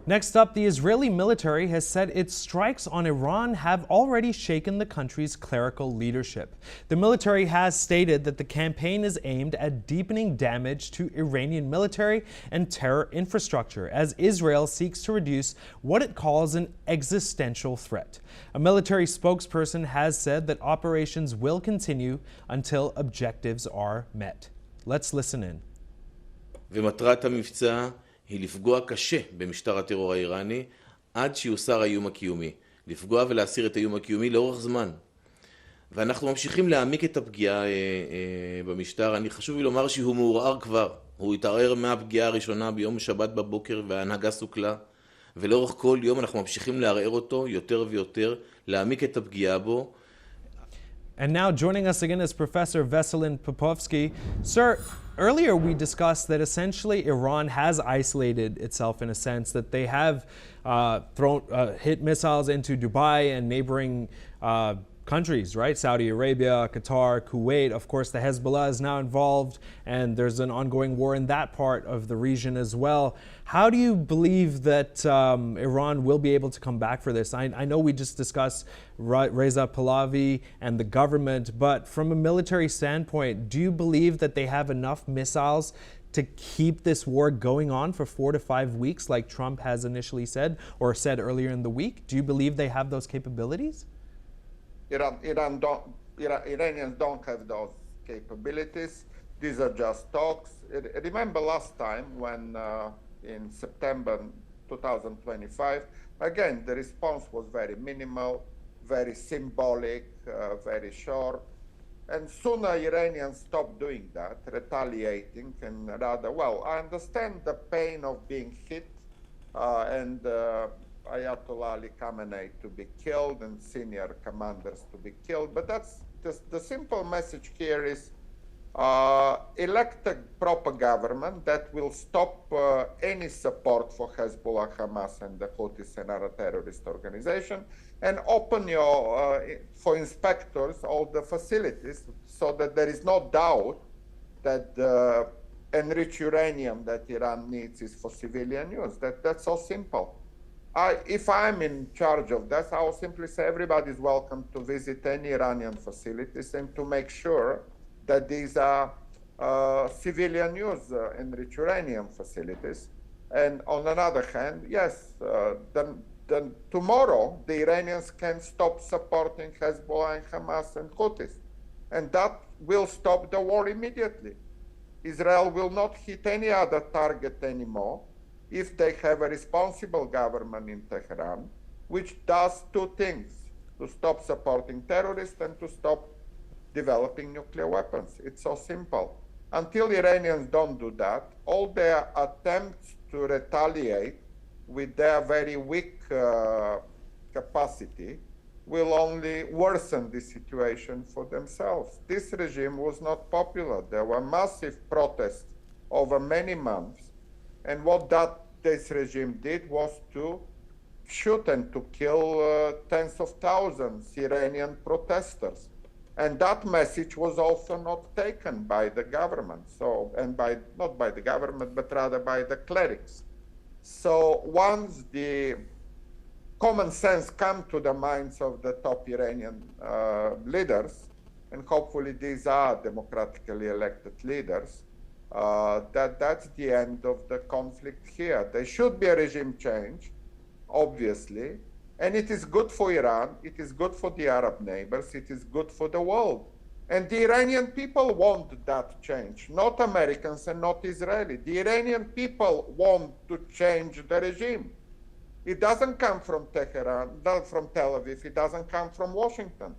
Next up, the Israeli military has said its strikes on Iran have already shaken the country's clerical leadership. The military has stated that the campaign is aimed at deepening damage to Iranian military and terror infrastructure as Israel seeks to reduce what it calls an existential threat. A military spokesperson has said that operations will continue until objectives are met. Let's listen in. ומטרת המבצע היא לפגוע קשה במשטר הטרור האיראני עד שיוסר האיום הקיומי. לפגוע ולהסיר את האיום הקיומי לאורך זמן. ואנחנו ממשיכים להעמיק את הפגיעה במשטר. חשוב לי לומר שהוא מעורער כבר. הוא התערער מהפגיעה הראשונה ביום שבת בבוקר וההנהגה סוכלה. ולאורך כל יום אנחנו ממשיכים לערער אותו יותר ויותר, להעמיק את הפגיעה בו. And now joining us again is Professor Veselin Popovsky. Sir, earlier we discussed that essentially Iran has isolated itself in a sense, that they have hit missiles into Dubai and neighboring countries, right? Saudi Arabia, Qatar, Kuwait. Of course, the Hezbollah is now involved, and there's an ongoing war in that part of the region as well. How do you believe that Iran will be able to come back for this? I know we just discussed Reza Pahlavi and the government, but from a military standpoint, do you believe that they have enough missiles to keep this war going on for 4 to 5 weeks, like Trump has initially said, or said earlier in the week? Do you believe they have those capabilities? Iranians don't have those capabilities. These are just talks. Remember last time when in September 2025, again, the response was very minimal, very symbolic, very short. And sooner Iranians stopped doing that, retaliating, and rather, well, I understand the pain of being hit and Ayatollah Ali Khamenei to be killed and senior commanders to be killed. But that's just the simple message here is elect a proper government that will stop any support for Hezbollah, Hamas, and the Houthis and other terrorist organization, and open for inspectors all the facilities so that there is no doubt that the enriched uranium that Iran needs is for civilian use. That's so simple. If I'm in charge of that, I will simply say everybody is welcome to visit any Iranian facilities and to make sure that these are civilian use enriched uranium facilities. And on another hand, yes, then tomorrow the Iranians can stop supporting Hezbollah and Hamas and Houthis. And that will stop the war immediately. Israel will not hit any other target anymore if they have a responsible government in Tehran, which does two things: to stop supporting terrorists and to stop developing nuclear weapons. It's so simple. Until Iranians don't do that, all their attempts to retaliate with their very weak capacity will only worsen the situation for themselves. This regime was not popular. There were massive protests over many months. And what this regime did was to shoot and to kill tens of thousands Iranian protesters. And that message was also not taken by the government. Not by the government, but rather by the clerics. So once the common sense comes to the minds of the top Iranian leaders, and hopefully these are democratically elected leaders, that's the end of the conflict here. There should be a regime change, obviously, and it is good for Iran, it is good for the Arab neighbors, it is good for the world. And the Iranian people want that change, not Americans and not Israeli. The Iranian people want to change the regime. It doesn't come from Tehran, not from Tel Aviv, it doesn't come from Washington.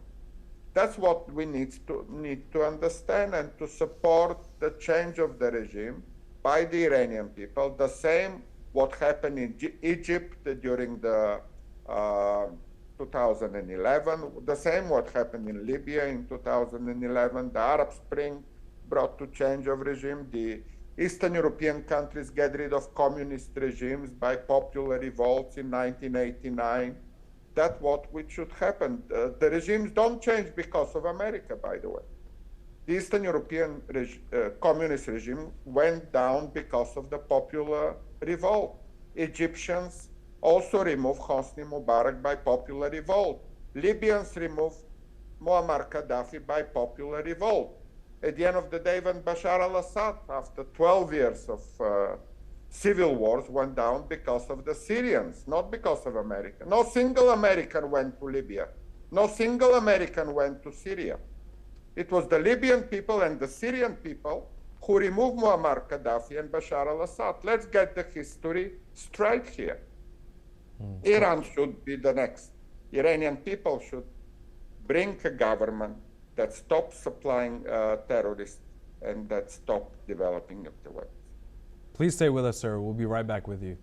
That's what we need to understand and to support the change of the regime by the Iranian people. The same what happened in Egypt during the 2011, the same what happened in Libya in 2011. The Arab Spring brought to change of regime. The Eastern European countries get rid of communist regimes by popular revolts in 1989. That's what should happen. The regimes don't change because of America, by the way. The Eastern European communist regime went down because of the popular revolt. Egyptians also removed Hosni Mubarak by popular revolt. Libyans removed Muammar Gaddafi by popular revolt. At the end of the day, when Bashar al-Assad, after 12 years of civil wars, went down because of the Syrians, not because of America. No single American went to Libya. No single American went to Syria. It was the Libyan people and the Syrian people who removed Muammar Gaddafi and Bashar al-Assad. Let's get the history straight here. Iran should be the next. Iranian people should bring a government that stops supplying terrorists and that stops developing of the weapons. Please stay with us, sir. We'll be right back with you.